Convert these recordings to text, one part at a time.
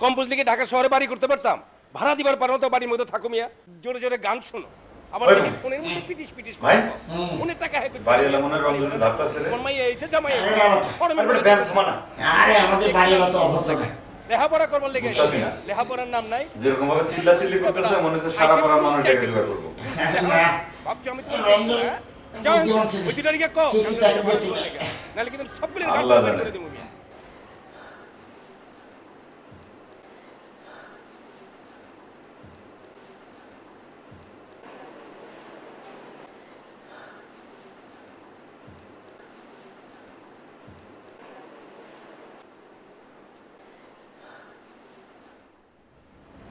কম বুঝলে কি ঢাকা শহরে বাড়ি করতে পারতাম? ভাড়া দিবার পারো তো বাড়ির মধ্যে থাকো মিয়া। জোরে জোরে গান শোনো, আবার ওই ফোনের মধ্যে পিটিস পিটিস ভাই, ফোনের টাকা হেঁটে বাড়ি এলে মনে হয় রঞ্জনে ধারতাছে রে। কোন মাইয়া এসে জামাই আরে ব্যায়াম থামা না। আরে আমাদের বাড়ি হলো তো অভদ্র না। লেখাপড়া করবার লেগে বুঝতাছি না। লেখাপড়ার নাম নাই। যেরকম ভাবে চিল্লাচিল্লি করতেছে মনে হচ্ছে সারা পাড়ার মানুষ ডেকে জোগাড় করবো। ভাবছি আমি রঞ্জন, যাও বুদ্ধিমান ছেলে। ওই দুটার গিয়ে কও চিঠি তাকে দিয়ে চলে। নাহলে কিন্তু সবগুলো আল্লাহ জানে। করে দেবো মিয়া।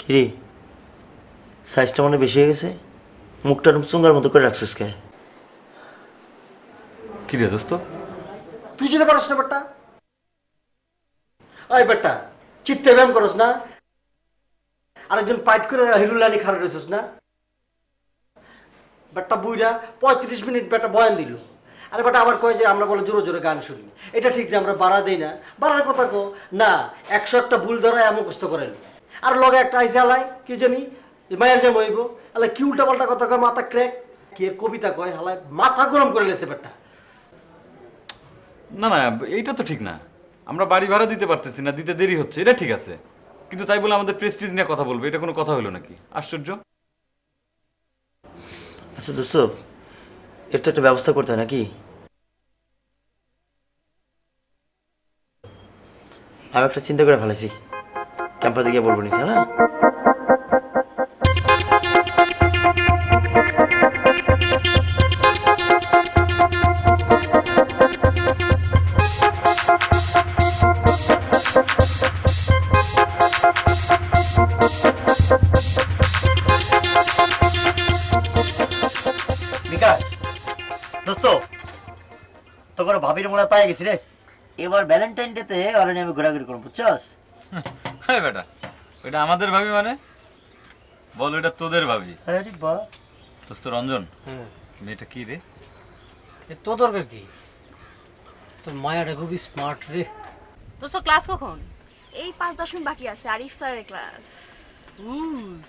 কিরে সাইজটা মনে বেশি হয়ে গেছে, মুখটা চুঙ্গার মতো করে রাখছিস কে? কি রে দোস্ত? তুই যেতে পারস না বেটা? ওই বেটা চিত্তে ব্যায়াম করস না? আরেকজন পাইট করে হিরুল্লানি খারাপ রয়েছিস না? বেটা বুইরা 35 মিনিট বেটা বয়ান দিল। আরে বেটা আবার কয় যে আমরা বলে জোরে জোরে গান শুনি। এটা ঠিক যে আমরা বাড়া দেই না, বাড়ার কথা কো না। 101টা ভুল ধরায় মুখস্থ করেন। আর লগে একটা আইসে হালাই কি জানি মায়ের যে মইব আলা কি উল্টা পাল্টা কথা কয়, মাথা ক্র্যাক কি এর কবিতা কয় হালাই মাথা গরম করে লেছে বেটা। না না, এইটা তো ঠিক না। আমরা বাড়ি ভাড়া দিতে পারতেছি না, দিতে দেরি হচ্ছে, এটা ঠিক আছে। কিন্তু তাই বলে আমাদের প্রেস্টিজ নিয়ে কথা বলবো, এটা কোনো কথা হলো নাকি? আশ্চর্য। আচ্ছা দোস্ত, এর তো একটা ব্যবস্থা করতে হয় নাকি? আমি একটা চিন্তা করে ফেলেছি, ক্যাম্পাসে গিয়ে বলবো নিচে না। বিকাশ দোস্ত, তোর ভাবির মোড়া পাই গেছি রে। এবার ভ্যালেন্টাইন ডে তে অরণি আমি ঘোরাঘুরি করবো, বুঝছস? হ্যাঁ বেটা, ওইটা আমাদের ভাবি মানে? বল এটা তোদের ভাবি। আরে বাহ, দোস্ত রঞ্জন, মেয়েটা কি রে? তো দরকার কি? তোর মায়াটা খুবই স্মার্ট রে। দোস্ত ক্লাস কখন? এই 5-10 মিনিট বাকি আছে, আরিফ স্যারের ক্লাস।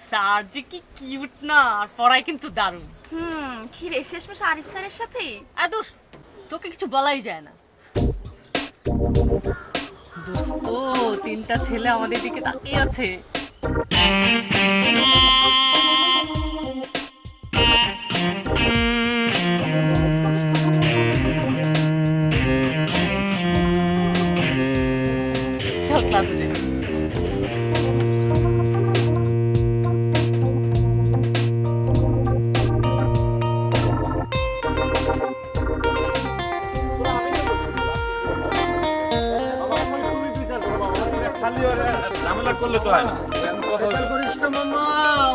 স্যার যে কি কিউট না, আর পড়াই কিন্তু দারুণ। কি রে শেষমেশ আরিফ স্যারের সাথেই? দোষ, তোকে কিছু বলাই যায় না। দোস্ত, 3টা ছেলে আমাদের দিকে তাকিয়ে আছে। চল ক্লাসে যাই। ঝামেলা করলে তো হয় না। করিস না মামা,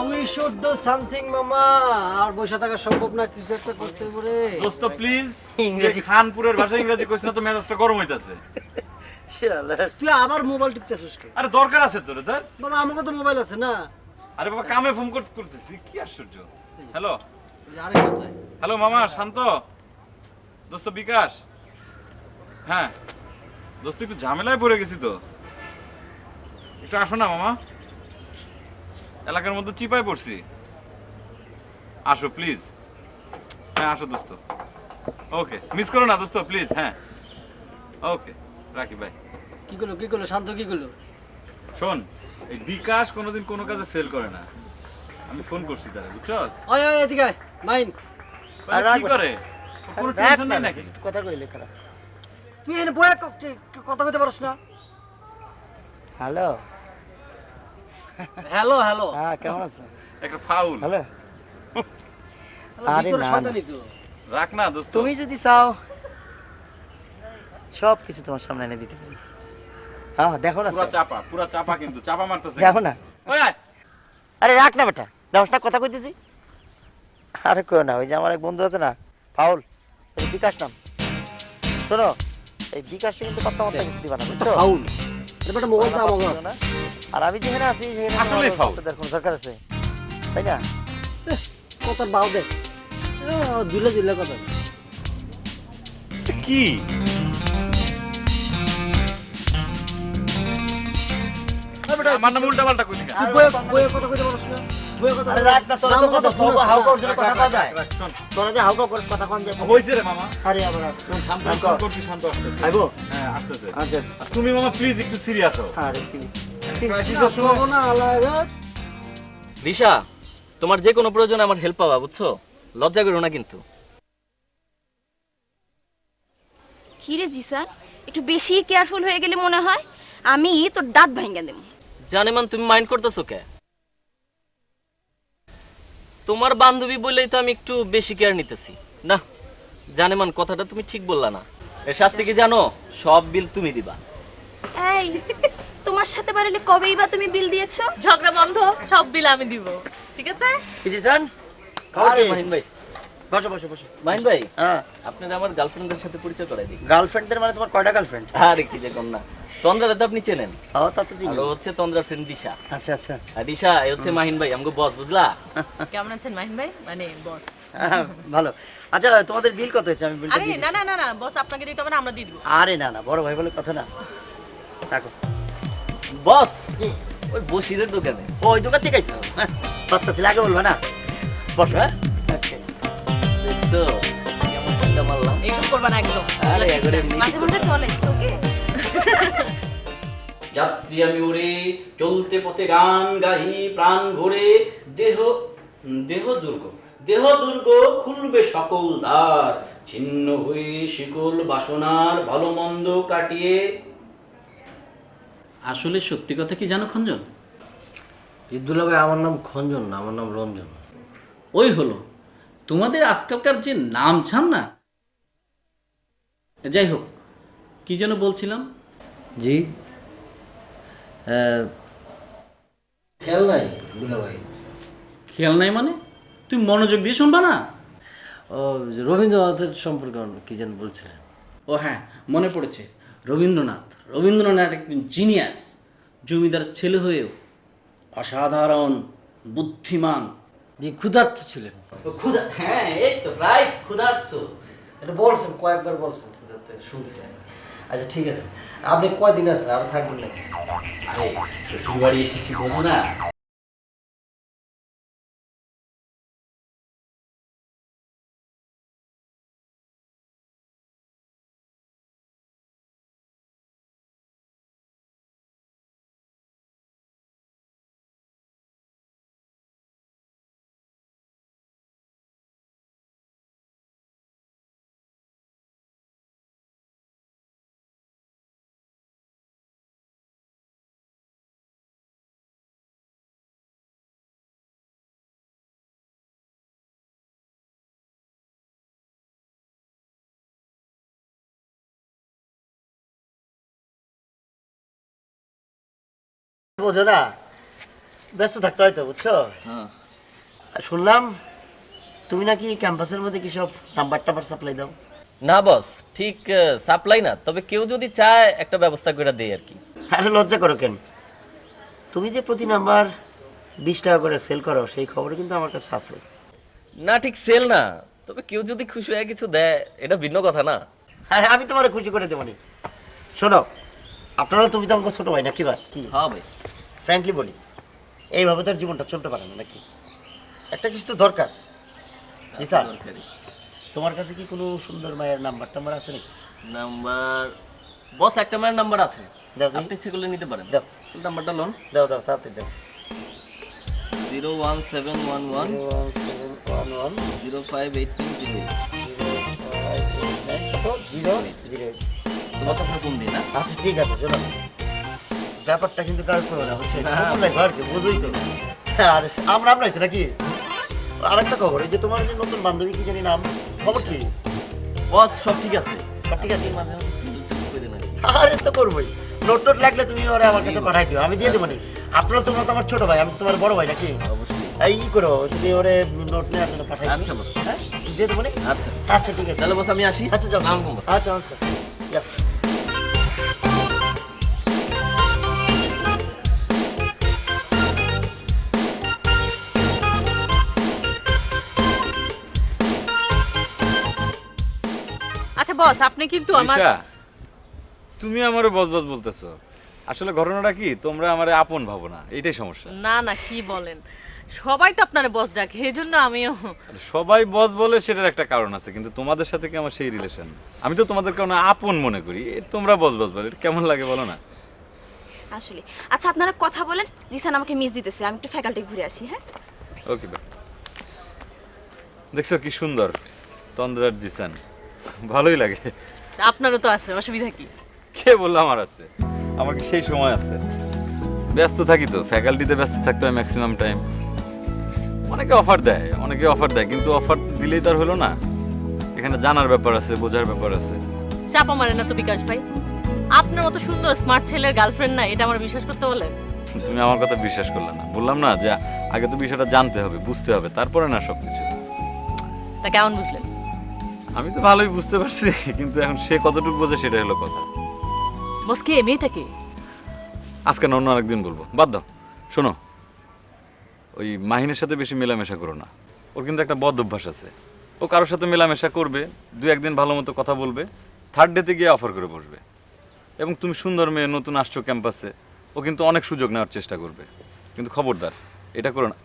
উই শুড ডু সামথিং মামা। আর বসে থাকা সম্ভব না, কিছু একটা করতে পারে। দোস্ত প্লিজ, ইংরেজি। খানপুরের ভাষায় ইংরেজি কইছ না তো মেজাজটা গরম হইতাছে। তুই আবার মোবাইল টিপতেছিস কে? আরে দরকার আছে তোর ধর। বাবা আমাকে তো মোবাইল আছে না। আরে বাবা কামে ফোন করতেছি, কি আশ্চর্য। হ্যালো আরে কোথায়? হ্যালো মামা শান্ত। দোস্ত বিকাশ। হ্যাঁ দোস্ত, একটু ঝামেলায় পড়ে গেছি তো, একটু আসো না মামা। এলাকার মধ্যে চিপায় পড়ছি, আসো প্লিজ। হ্যাঁ আসো দোস্ত। ওকে, মিস করো না দোস্ত প্লিজ। হ্যাঁ ওকে, রাখি বাই। কি করলো শান্ত, কি করলো? শোন, এই বিকাশ কোনোদিন কোনো কাজে ফেল করে না। আমি ফোন করছি তারা, বুঝছস? ওই ওই এদিকে আয়, মাইন। কি করে? ওর কোনো টেনশন নেই নাকি? কথা কইলে খারাপ। তুই এনে বয়া কথা কইতে পারছ না? হ্যালো। Hello hello. হ্যাঁ কেমন আছো? একটা ফাউল। হ্যালো। আরে ভিতরে না, শয়তানি তো। রাখ না দোস্ত। তুমি যদি চাও সব কিছু তোমার সামনে এনে দিতে পারি। হ্যাঁ দেখো না, পুরা চাপা কিন্তু চাপা মারতেছে। দেখো না। ওই আয়। আরে রাখ না বেটা, দেখো না কথা কইতেছি। আরে কই না, ওই যে আমার এক বন্ধু আছে না ফাউল, ওই বিকাশ নাম। শোনো, এই বিকাশ কিন্তু কথা মতো কিছু দিবা না, বুঝছো? ফাউল। এটা বেটা মোবাইল তো আমাকে আছে। আর আমি যেখানে আছি সেখানে আসলেই ফাউল। তোমার কোনো দরকার আছে তাই না? কথার বাউ দে। দিলে দিলে কথা। কি বেটা আমার নাম উল্টা পাল্টা কইলি কেন? তুই বইয়ে কথা কইতে পারছ না বইয়ে কথা আরে রাখ না, তোরা তো কত হাউকা ওর জন্য কথা কওয়া যায়। রাখ, শোন। তোরা যে হাউকা করে কথা কন যায়। হইছে রে মামা। আরে আবার শান্ত আমি কর। ফোন করছি, শান্ত আসতেছে। আইবো? হ্যাঁ, আসতেছে। আচ্ছা আচ্ছা। আর তুমি মামা প্লিজ একটু সিরিয়াস হও। আরে কি ক্রাইসিসের সময় না আলাদা দিশা, তোমার যে কোনো প্রয়োজনে আমার হেল্প পাবা, বুঝছো? লজ্জা করো না কিন্তু। কি রে জিসান, একটু বেশি কেয়ারফুল হয়ে গেলে মনে হয় আমি তোর দাঁত ভাঙা দেব। জানেমান তুমি মাইন্ড করতেছো কে? তোমার বান্ধবী বলেই তো আমি একটু বেশি কেয়ার নিতেছি। না জানেমান, কথাটা তুমি ঠিক বললা না। এর শাস্তি কি জানো? সব বিল তুমি দিবা। এই তোমার সাথে বাড়লে কবেই বা তুমি বিল দিয়েছো? ঝগড়া বন্ধ, সব বিল আমি দিব, ঠিক আছে? কিছু জান? আরে মাহিন ভাই, বসো বসো বসো। মাহিন ভাই, হ্যাঁ, আপনারা আমার গার্লফ্রেন্ডের সাথে পরিচয় করাই দিই। গার্লফ্রেন্ডদের মানে তোমার কয়টা গার্লফ্রেন্ড? আরে কি যে কম না, তন্দ্রারে তো আপনি চেনেন। ও তা তো চিনি। আর ও হচ্ছে তন্দ্রার ফ্রেন্ড দিশা। আচ্ছা আচ্ছা। আর দিশা এই হচ্ছে মাহিন ভাই, আমাকে বস, বুঝলা? কেমন আছেন মাহিন ভাই? মানে বস। ভালো। আচ্ছা তোমাদের বিল কত হয়েছে? আমি বিলটা আরে দিয়ে না দিচ্ছি। না না না বস, আপনাকে দিতে হবে না, আমরা দিয়ে দিব। আরে না না, বড় ভাই বলে কথা না। থাকো। বস, ওই বসিরের দোকানে। ওই দোকান থেকে আইছো? বাচ্চা ছিল, আগে বলবা না। বসো হ্যাঁ। আচ্ছা। দেখছো কেমন চিন্তা মারলাম? এইসব করবা না একদম। আরে একবারে মাঝে মাঝে চলে ওকে। যাত্রী আমি ওরে চলতে পথে গান গাহি প্রাণ ভরে দেহ দেহ দুর্গ দেহ দুর্গ খুলবে সকল দ্বার ছিন্ন হয়ে শিকল বাসনার ভালো মন্দ কাটিয়ে। আসলে সত্যি কথা কি জানো খঞ্জন? ইদুল্লাহ ভাই, আমার নাম খঞ্জন না, আমার নাম রঞ্জন। ওই হলো তোমাদের আজকালকার যে নাম ছাম না। যাই হোক, কি যেন বলছিলাম। জি খেয়াল নাই দুলা ভাই। খেয়াল নাই মানে? তুমি মনোযোগ দিয়ে শুনবা না? ও রবীন্দ্রনাথের সম্পর্কে কি যেন বলছিলেন। ও হ্যাঁ, মনে পড়েছে। রবীন্দ্রনাথ একজন জিনিয়াস। জমিদার ছেলে হয়েও অসাধারণ বুদ্ধিমান। জি, ক্ষুধার্ত ছিলেন। ক্ষুধা, হ্যাঁ এই তো রাইট, ক্ষুধার্ত। এটা বলছেন, কয়েকবার বলছেন ক্ষুধার্ত, শুনছি আমি। আচ্ছা ঠিক আছে, আপনি কয়দিন আছেন? আর থাকবেন নাকি? আরে শ্বশুর বাড়ি এসেছি বলবো না? বোঝো না, ব্যস্ত থাকতে হয়তো, বুঝছো? আর শুনলাম তুমি নাকি ক্যাম্পাসের মধ্যে কি সব নাম্বার টাম্বার সাপ্লাই দাও? না বস, ঠিক সাপ্লাই না, তবে কেউ যদি চায় একটা ব্যবস্থা করে দেই আর কি। আরে লজ্জা করো কেন? তুমি যে প্রতি নাম্বার 20 টাকা করে সেল করো, সেই খবর কিন্তু আমার কাছে আছে। না ঠিক সেল না, তবে কেউ যদি খুশি হয়ে কিছু দেয় এটা ভিন্ন কথা না। আরে আমি তোমার খুশি করে দেবো নি। শোনো, আপনারা, তুমি তো আমাকে ছোট ভাই নাকি? ভাই কি হ্যাঁ ভাই, ফ্র্যাঙ্কলি বলি, এইভাবে তার জীবনটা চলতে পারে না নাকি? একটা কিছু তো দরকার। জি স্যার, দরকারি তোমার কাছে কি কোনো সুন্দর মায়ের নাম্বার টাম্বার আছে নাকি? নাম্বার বস, একটা মায়ের নাম্বার আছে, দাও দেখি। আপনি ইচ্ছে করলে নিতে পারেন। দাও নাম্বারটা লোন দাও দাও, তাড়াতাড়ি দাও। 01711 01711 058308। 0589 বস আপনার ফোন দিন না। আচ্ছা ঠিক আছে, শোনো, ব্যাপারটা কিন্তু কাজ করো না, বুঝছো? ঘরকে বুঝোই তো। আর আমরাই তো নাকি? আরেকটা খবর, এই যে তোমার যে নতুন বান্ধবী, কি জানি নাম, খবর কি? বস সব ঠিক আছে, সব ঠিক আছে? মাঝে মাঝে সুযোগ সুযোগ করে দেন আর কি। আরে তো করবোই, নোট টোট লাগলে তুমি ওরা আমার কাছে পাঠাই দিও, আমি দিয়ে দেবো নি। আপনারা, তোমরা তো আমার ছোট ভাই, আমি তোমার বড় ভাই নাকি? অবশ্যই। এই ই করো, তুমি ওরে নোট নেওয়ার জন্য পাঠাই দিও। আচ্ছা বস। হ্যাঁ, দিয়ে দেবো নি? আচ্ছা আচ্ছা ঠিক আছে। তাহলে বস আমি আসি। আচ্ছা যাও। আসসালামু আলাইকুম বস। আচ্ছা আচ্ছা, যাও। আচ্ছা বস, আপনি কিন্তু আমার দিশা, তুমি আমারে বস বস বলতেছো, আসলে ঘটনাটা কি, তোমরা আমারে আপন ভাবো না, এইটাই সমস্যা। না না, কি বলেন, সবাই তো আপনার বস ডাকে, এই জন্য আমিও। সবাই বস বলে সেটার একটা কারণ আছে, কিন্তু তোমাদের সাথে কি আমার সেই রিলেশন? আমি তো তোমাদের কারণে আপন মনে করি, তোমরা বস বস বলে, এটা কেমন লাগে বলো না? আসলে আচ্ছা আপনারা কথা বলেন, জিসান আমাকে মিস দিতেছে, আমি একটু ফ্যাকাল্টি ঘুরে আসি। হ্যাঁ ওকে বাই। দেখছো কি সুন্দর তন্দ্রার জিসান, ভালোই লাগে। আপনারও তো আছে, অসুবিধা কি? কে বললো আমার আছে? আমার কি সেই সময় আছে? ব্যস্ত থাকি তো, ফ্যাকাল্টিতে ব্যস্ত থাকতে হয় ম্যাক্সিমাম টাইম। অনেকে অফার দেয়, কিন্তু অফার দিলেই তার হলো না। এখানে জানার ব্যাপার আছে, বোঝার ব্যাপার আছে। চাপা মারে না তো বিকাশ ভাই, আপনার মতো সুন্দর স্মার্ট ছেলের গার্লফ্রেন্ড না, এটা আমার বিশ্বাস করতে বলেন। তুমি আমার কথা বিশ্বাস করলে না, বললাম না যে আগে তো বিষয়টা জানতে হবে, বুঝতে হবে, তারপরে না সবকিছু। তা কেমন বুঝলেন? আমি তো ভালোই বুঝতে পারছি, কিন্তু এখন সে কতটুকু বোঝে সেটা হলো কথা। বস কে, মেয়েটাকে? আজকে না, অন্য আরেকদিন বলবো, বাদ দাও। শোনো, ওই মাহিনের সাথে বেশি মেলামেশা করো না। ওর কিন্তু একটা বদ অভ্যাস আছে, ও কারোর সাথে মেলামেশা করবে, 2-1 দিন ভালো মতো কথা বলবে, 3rd ডেতে গিয়ে অফার করে বসবে। এবং তুমি সুন্দর মেয়ে, নতুন আসছো ক্যাম্পাসে, ও কিন্তু অনেক সুযোগ নেওয়ার চেষ্টা করবে, কিন্তু খবরদার এটা করো না।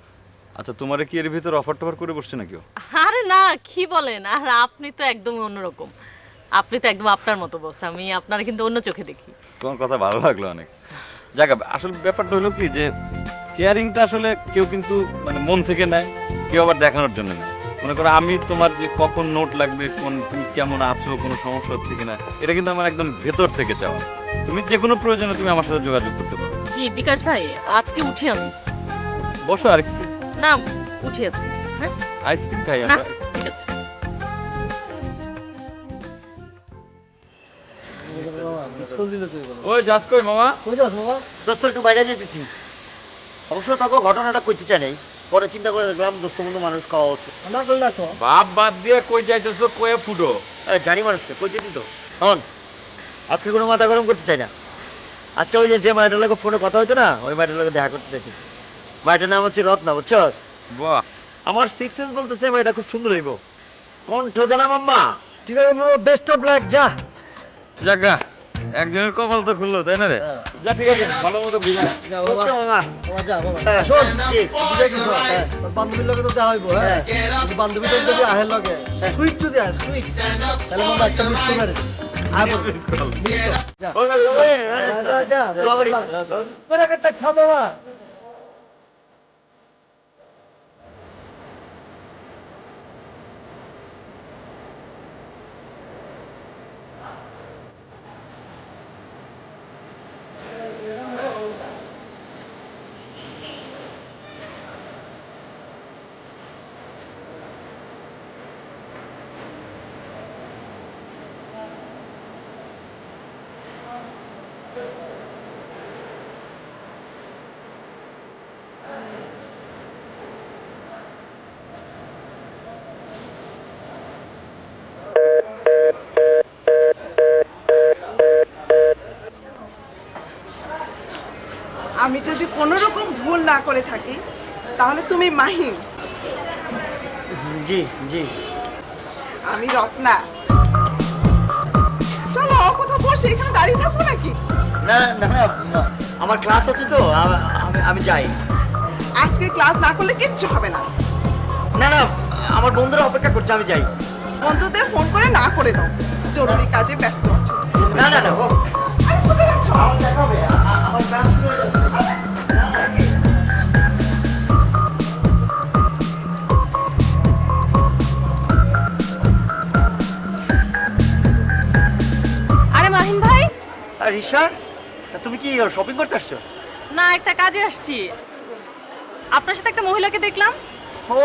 আচ্ছা, তোমারে কি এর ভিতর অফার টফার করে বসছে নাকি ও? আরে না, কি বলেন, আর আপনি তো একদমই অন্যরকম, আপনি তো একদম আপনার মতো বস, আমি আপনার কিন্তু অন্য চোখে দেখি। তোমার কথা ভালো লাগলো অনেক। যাক, আসলে ব্যাপারটা হলো কি যে কেয়ারিংটা আসলে কেউ কিন্তু মানে মন থেকে নেয়, কেউ আবার দেখানোর জন্য নেয়। মনে করো আমি তোমার যে কখন নোট লাগবে, কোন তুমি কেমন আছো, কোনো সমস্যা হচ্ছে কিনা, এটা কিন্তু আমার একদম ভেতর থেকে চাওয়া। তুমি যে কোনো প্রয়োজনে তুমি আমার সাথে যোগাযোগ করতে পারো। জি বিকাশ ভাই, আজকে উঠি আমি। বসো আর কি। না, উঠি আজকে। হ্যাঁ, আইসক্রিম খাই না আমরা। ঠিক আছে। ওই যাস কই মামা? কই যাস বাবা? দোস্ত একটু বাইরে যেতেছি। অবশ্য তাকে ঘটনাটা কইতে চাই নাই, পরে চিন্তা করে দেখলাম দোস্ত বন্ধু মানুষ খাওয়া হচ্ছে। না করলে না তো। বাপ বাদ দিয়ে কই যাইতেছো, কয়ে ফুটো। জানি মানুষকে কই যেতি তো। শোন, আজকে কোনো মাথা গরম করতে চাই না। আজকে ওই যে মায়ের লোকের ফোনে কথা হইতো না, ওই মায়ের লোকে দেখা করতে চাইছি। মায়ের নাম হচ্ছে রত্না, বুঝছস? বাহ, আমার সিক্স সেন্স বলতেছে মেয়েটা খুব সুন্দর হইব। কণ্ঠ জানা মাম্মা। ঠিক আছে, বেস্ট অফ লাক, যা। যাক, একজনের কপাল তো খুললো, তাই না রে? যা, ঠিক আছে, ভালো মতো ঘুরে। ওকে মামা, বাবা যা বাবা। শোন, বুঝে গেছো? তোর বান্ধবীর লগে তো দেখা হইব, হ্যাঁ? কিন্তু বান্ধবী তো যদি আহের লগে সুইট যদি আহে, সুইট, তাহলে মামা একটা মিস করে দে। আয় বল। যা। যা, যা। তোরা একটা খা বাবা। আমি যদি কোনো রকম ভুল না করে থাকি তাহলে তুমি মাহিন, জি জি। আমি রত্না। চলো কোথাও বসে, এখানে দাঁড়িয়ে থাকবো নাকি? না না না, আমার ক্লাস আছে তো, আমি যাই। আজকে ক্লাস না করলে কিচ্ছু হবে না। না না, আমার বন্ধুরা অপেক্ষা করছে, আমি যাই। বন্ধুদের ফোন করে না করে দাও, জরুরি কাজে ব্যস্ত আছে। না না না, আরে কোথায় যাচ্ছ? আমার ক্লাস হয়ে যাচ্ছে। আরে মাহিন ভাই। আর রিশা, তুমি কি শপিং করতে আসছো? না, একটা কাজে আসছি। আপনার সাথে একটা মহিলাকে দেখলাম। ও,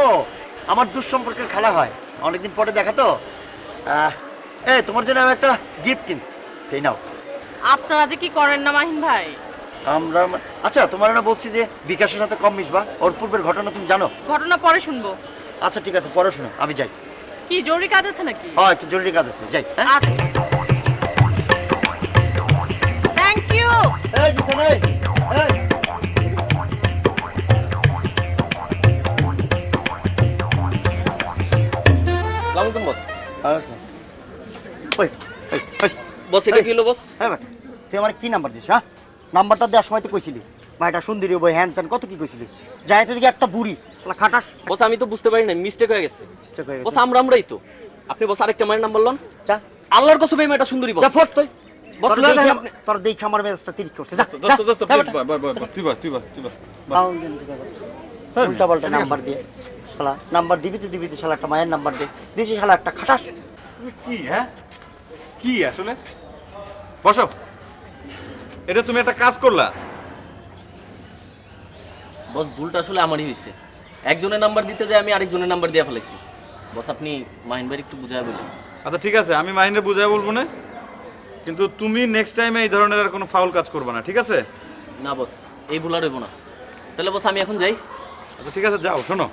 আমার দুঃসম্পর্কের খেলা হয়, অনেকদিন পরে দেখা তো। তোমার জন্য আমি একটা গিফট কিনছি, সেই নাও। আপনারা যে কি করেন না মাহিন ভাই। আমরা আচ্ছা, তোমার না বলছি যে বিকাশের সাথে কম মিশবা, ওর পূর্বের ঘটনা তুমি জানো? ঘটনা পরে শুনবো। আচ্ছা ঠিক আছে, পরে শোনো, আমি যাই। কি জরুরি কাজ আছে নাকি? হ্যাঁ, একটু জরুরি কাজ আছে, যাই। Thank you. এই জিসান, এই আসসালামু আলাইকুম বস। ওই ওই ওই বস, এটা কি হলো বস? হ্যাঁ, তুই আমার কি নাম্বার দিস? হ্যাঁ, নাম্বারটা দেওয়ার সময় তো কইছিলি মাইটা সুন্দরী বই হ্যান ত্যান কত কি কইছিলি যাই তো দিকে একটা বুড়ি শালা খাটাস বস আমি তো বুঝতে পারি না, মিস্টেক হয়ে গেছে। বস আমরাই তো। আপনি বস আরেকটা মায়ের নাম বললেন। যা আল্লাহর কসম এই মেয়েটা সুন্দরী বস। যা ফট তুই বস তোর লয়ে যান দেখে- আপনি। তোর দেখে আমার মেজাজটা তিরিক করছে যা দোস্ত প্লিজ তুই বা উল্টা পাল্টা নাম্বার দিয়ে শালা নাম্বার দিবি তো শালা একটা মায়ের নাম্বার দে দিছি শালা একটা খাটাস তুমি কি হ্যাঁ কি আসলে বসো। এটা তুমি একটা কাজ করলা। বস ভুলটা আসলে আমারই হয়েছে। একজনের নাম্বার দিতে যাই আমি আরেকজনের নাম্বার দিয়ে ফেলাইছি। বস আপনি মাহিন ভাই একটু বুঝায় বলুন। আচ্ছা ঠিক আছে, আমি মাইন্ডে বুঝাই বলবো না, কিন্তু তুমি নেক্সট টাইমে এই ধরনের আর কোনো ফাউল কাজ করবে না, ঠিক আছে? না বস, এই ভুল আর হইব না। তাহলে বস আমি এখন যাই। আচ্ছা ঠিক আছে যাও। শোনো,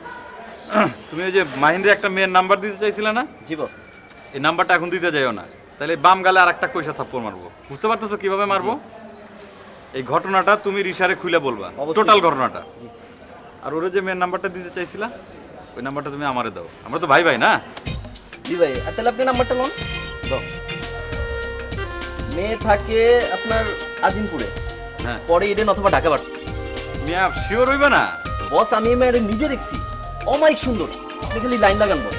তুমি ওই যে মাহিন্দ্রে একটা মেয়ের নাম্বার দিতে চাইছিলে না? জি বস। এই নাম্বারটা এখন দিতে যাইও না, তাহলে বাম গালে আর একটা কইসা থাপ্পড় মারবো। বুঝতে পারতেছো কিভাবে মারবো? এই ঘটনাটা তুমি রিসারে খুলে বলবা, অবশ্যই। টোটাল ঘটনাটা। আর ওরে যে মেয়ের নাম্বারটা দিতে চাইছিলা ওই নাম্বারটা তুমি আমারে দাও, আমরা তো ভাই ভাই না? জি ভাই। আর তাহলে আপনি নাম্বারটা লোন দাও। মেয়ে থাকে আপনার আজিমপুরে, হ্যাঁ পরে ইডেন অথবা ঢাকা বাট। মিয়া শিওর হইবে না? বস আমি এই মেয়ের নিজে দেখছি, অমাইক সুন্দর। আপনি খালি লাইন লাগান বস।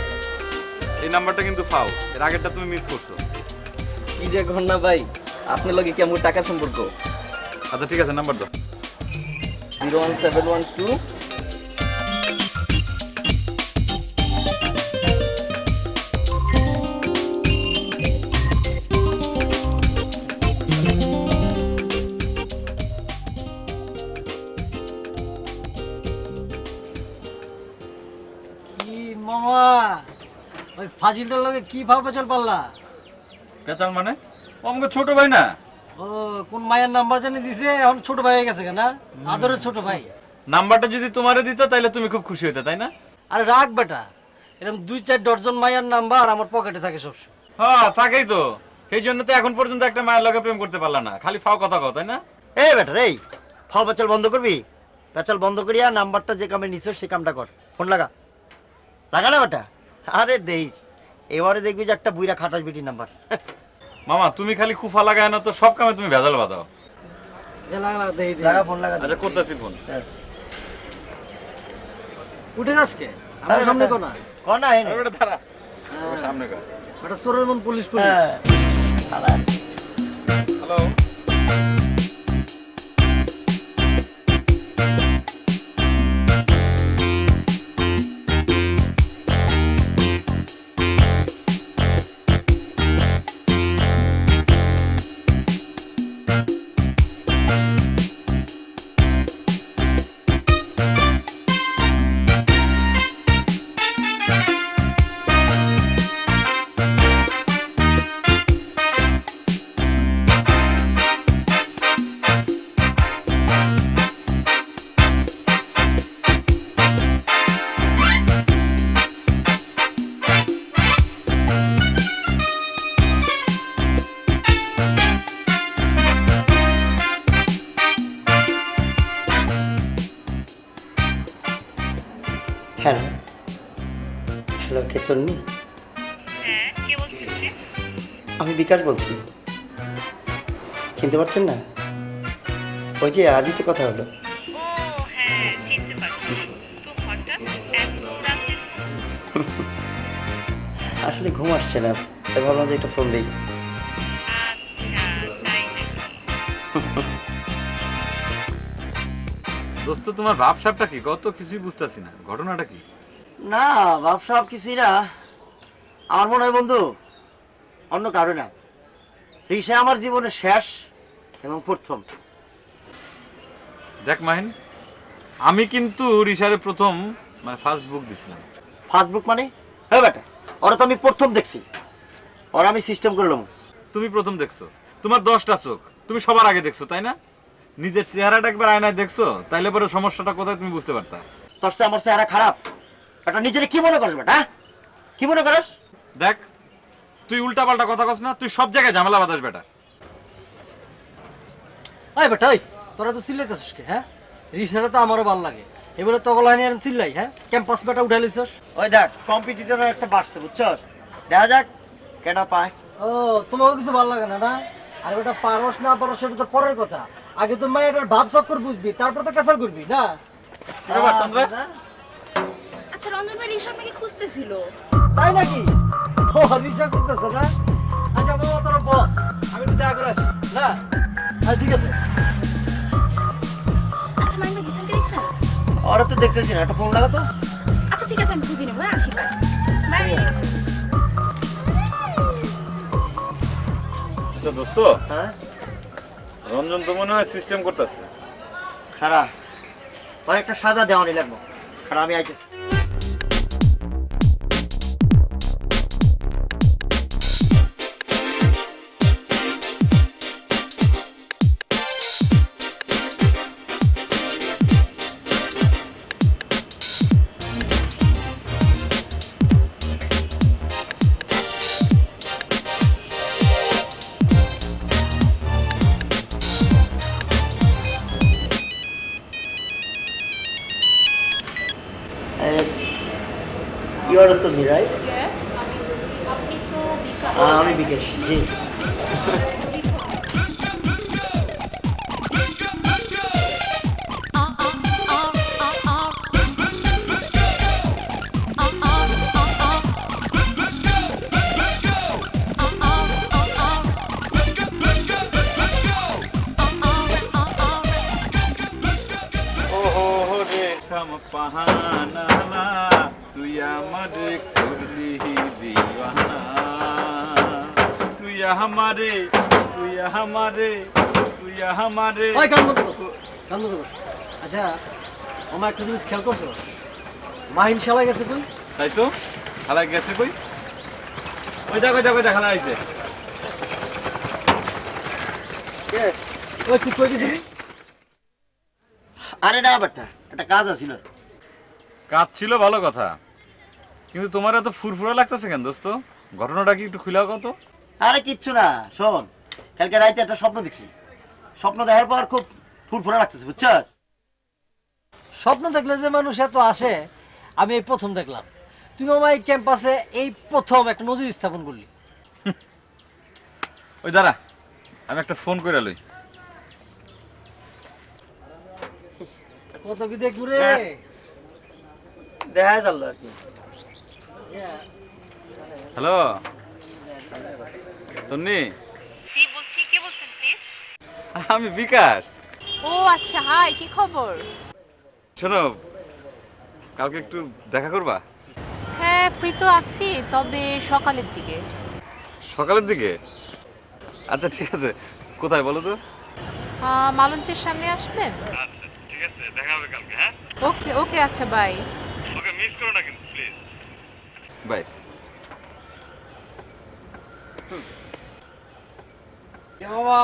এই নাম্বারটা কিন্তু ফাউল, এর আগেরটা তুমি মিস করছো। কি যে ঘটনা ভাই, আপনার লগে কি আমার টাকার সম্পর্ক? আচ্ছা ঠিক আছে, নাম্বার দাও। 01712 কি মামা ওই ফাজিলটার লগে কি ভাব চল পারলা? পেঁচাল মানে? ও আমাকে ছোট ভাই না? ও কোন মায়ের নাম্বার জানি দিছে, এখন ছোট ভাই হয়ে গেছে কেন? আদরের ছোট ভাই। নাম্বারটা যদি তোমারে দিত তাহলে তুমি খুব খুশি হইতে, তাই না? আরে রাখ বেটা, এরকম 2-4 ডজন মায়ের নাম্বার আমার পকেটে থাকে সবসময়। হ্যাঁ থাকেই তো, সেই জন্য তো এখন পর্যন্ত একটা মায়ের লগে প্রেম করতে পারলা না, খালি ফাও কথা কও, তাই না? এই বেটা রে ফাও পেঁচাল বন্ধ করবি, পেঁচাল বন্ধ করিয়া নাম্বারটা যে কামে নিছ সে কামটা কর। ফোন লাগা লাগা না বেটা। আরে দেই এবারে দেখবি যে একটা বুইরা খাটাস বিটির নাম্বার। মামা তুমি খালি কুফা লাগায় না তো, সব কামে তুমি ভেজাল বাদাও। লাগা ফোন লাগা। আচ্ছা করতেছি ফোন। উঠে যাসকে আমার সামনে কোনা কোনা এনে বেটা দাঁড়া, সামনে কর। এটা চোরের মন পুলিশ পুলিশ। হ্যাঁ শালা হ্যালো, হ্যালো হ্যালো কে তন্নি? আমি বিকাশ বলছি, চিনতে পারছেন না? ওই যে আজই তো কথা হলো। আসলে ঘুম আসছে না, তাই ভাবলাম যে একটা ফোন দিই। দোস্ত তোমার ভাবসাবটা কি? কত কিছুই বুঝতেছি না, ঘটনাটা কি? না ভাবসাব কিছুই না, আমার মনে হয় বন্ধু অন্য কারো না, রিসা আমার জীবনের শেষ এবং প্রথম। দেখ মাহিন, আমি কিন্তু রিসারে প্রথম মানে ফার্স্ট বুক দিছিলাম। ফাসবুক মানে? হ্যাঁ বেটা, ওরা তো আমি প্রথম দেখছি, ওরা আমি সিস্টেম করলাম। তুমি প্রথম দেখছো, তোমার 10টা চোখ, তুমি সবার আগে দেখছো, তাই না? নিজের চেহারাটা একবার আয়নায় দেখছো, তাইলে পরে সমস্যাটা কোথায় তুমি বুঝতে পারতা। তোর সাথে আমার চেহারা খারাপ? এটা নিজের কি মনে করিস বেটা? কি মনে করিস? দেখ তুই উল্টা পাল্টা কথা কস না, তুই সব জায়গায় ঝামেলা বাতাস বেটা। ওই বেটা ওই তোরা তো চিল্লাইতেছিস কে? হ্যাঁ রিসারে তো আমারও ভালো লাগে, এবারে তো গলা নিয়ে চিল্লাই। হ্যাঁ ক্যাম্পাস বেটা উঠাই লিছস। ওই দেখ কম্পিটিটর একটা বাড়ছে বুঝছস, দেখা যাক কেনা পায়। ও তোমাকে কিছু ভালো লাগে না না? আর ওটা পারস না পারস সেটা তো পরের কথা, আগে তো মায়ের ভাব চক্কর বুঝবি, তারপর তো ক্যাসাল করবি না। কি ব্যাপার চন্দ্রা? আচ্ছা রঞ্জন ভাই ঋষভ নাকি খুঁজতেছিল। তাই নাকি? ও রিসা করতেছে না? আচ্ছা মামা তোর বল, আমি একটু দেখা করে আসি না? ঠিক আছে। আচ্ছা মাইন ভাই জিসানকে দেখছেন? ওরা তো দেখতেছি না, একটা ফোন লাগা তো। আচ্ছা ঠিক আছে আমি খুঁজে নেবো, আসি বাই বাই। আচ্ছা দোস্ত, হ্যাঁ রঞ্জন তো মনে হয় সিস্টেম করতেছে। খারা ওর একটা সাজা দেওয়ানি লাগবো। খারা আমি আইতেছি। You are to me, right? Yes, আপনি তো বিকাশ। আমি বিকেশ, জি। ওহো রে শাম পাহানা তুই আমারে করলি দিওয়ানা, তুই আমারে তুই আমারে তুই আমারে। ওই কাম বন্ধ কর, কাম বন্ধ কর। আচ্ছা আমার একটা জিনিস খেয়াল করছো, মাহিন শালা গেছে কই? তাই তো খালা গেছে কই? ওই দেখো দেখো দেখ খালা আইছে। ওই তুই কই গেছিলি? আরে না বেটা, একটা কাজ আছিল। কাজ ছিল ভালো কথা, কিন্তু তোমার এত ফুরফুরা লাগতেছে কেন দোস্ত? ঘটনাটা কি একটু খুলে কত? আরে কিচ্ছু না, শোন কালকে রাতে একটা স্বপ্ন দেখছি। স্বপ্ন দেখার পর খুব ফুরফুরা লাগতেছে, বুঝছস? স্বপ্ন দেখলে যে মানুষ এত আসে আমি এই প্রথম দেখলাম। তুমি আমার এই ক্যাম্পাসে এই প্রথম একটা নজির স্থাপন করলি। ওই দাঁড়া, আমি একটা ফোন করে লই। কত কি দেখবো রে? দেখা যাল আর কি। হ্যালো তন্নি, জি বলছি, কে বলছেন প্লিজ? আমি বিকাশ। ও আচ্ছা, হাই, কি খবর? শোনো, কালকে একটু দেখা করবা? হ্যাঁ ফ্রি তো আছি, তবে সকালের দিকে। সকালের দিকে? আচ্ছা ঠিক আছে, কোথায় বলো তো? মালঞ্চের সামনে আসবেন? আচ্ছা ঠিক আছে, দেখা হবে কালকে। হ্যাঁ ওকে ওকে, আচ্ছা বাই। ওকে মিস করো না কিন্তু প্লিজ। বাই। বাবা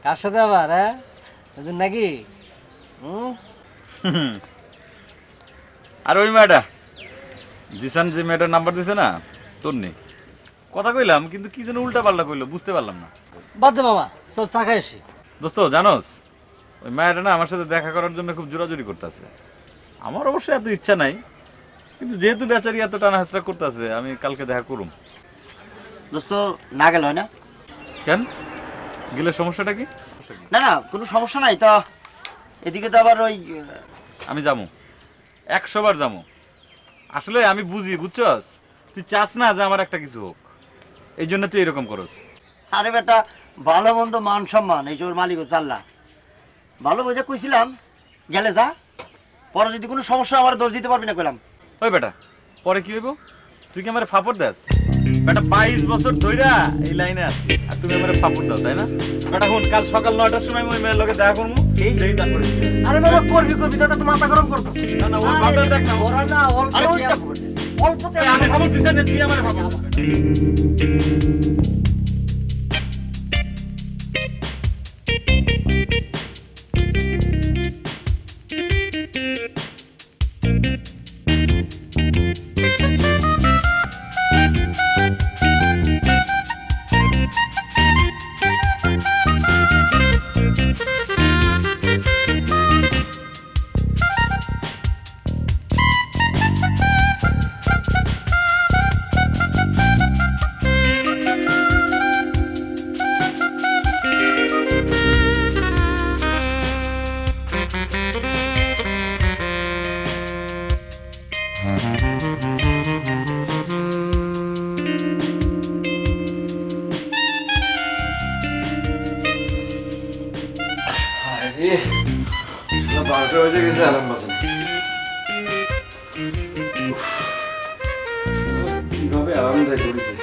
কার সাথে আবার? হ্যাঁ নতুন নাকি? আর ওই মেয়েটা জিসান যে মেয়েটার নাম্বার দিছে না, তোর নেই। কথা কইলাম কিন্তু কি যেন উল্টা পাল্টা কইলো, বুঝতে পারলাম না। বাদ দে মামা, চল চা খাই আসি। দোস্ত জানোস, ওই মেয়েটা না আমার সাথে দেখা করার জন্য খুব জোরাজুরি করতেছে। আমার অবশ্য এত ইচ্ছা নাই, কিন্তু যেহেতু বেচারি এত টানা হাসরা করতেছে, আমি কালকে দেখা করুম। দোস্ত না গেল হয় না? কেন গেলে সমস্যাটা কি? না না, কোনো সমস্যা নাই তো। এদিকে তো আবার ওই আমি যাবো, 100 বার যাবো। আসলে আমি বুঝি, বুঝছস, তুই চাস না যে আমার একটা কিছু হোক, এই জন্য তুই এরকম করস। আরে বেটা, ভালো মন্দ মান সম্মান এই সব মালিক চাল্লা ভালো বোঝা কইছিলাম, গেলে যা। পরে যদি কোনো সমস্যা আমার দোষ দিতে পারবি না কইলাম। ওই বেটা পরে কি হইব? তুই কি আমার ফাপড় দাস? বেটা 22 বছর ধইরা এই লাইনে আছি, আর তুমি আমার ফাপড় দাও, তাই না? বেটা হুন, কাল সকাল 9টার সময় আমি ওই মেয়ের লগে দেখা করবো, এই দেই তারপরে। আরে বাবা করবি করবি, দাদা তো মাথা গরম করতেছিস। না না, ওর ভাবটা দেখ না। ওরা না অল্প আরে ওইটা অল্পতে আমি খবর দিছেন না, তুই আমার খবর। বারোটা বেজে গেছে অ্যালার্ম বাজে কিভাবে অ্যালার্ম দেয় ঘড়িতে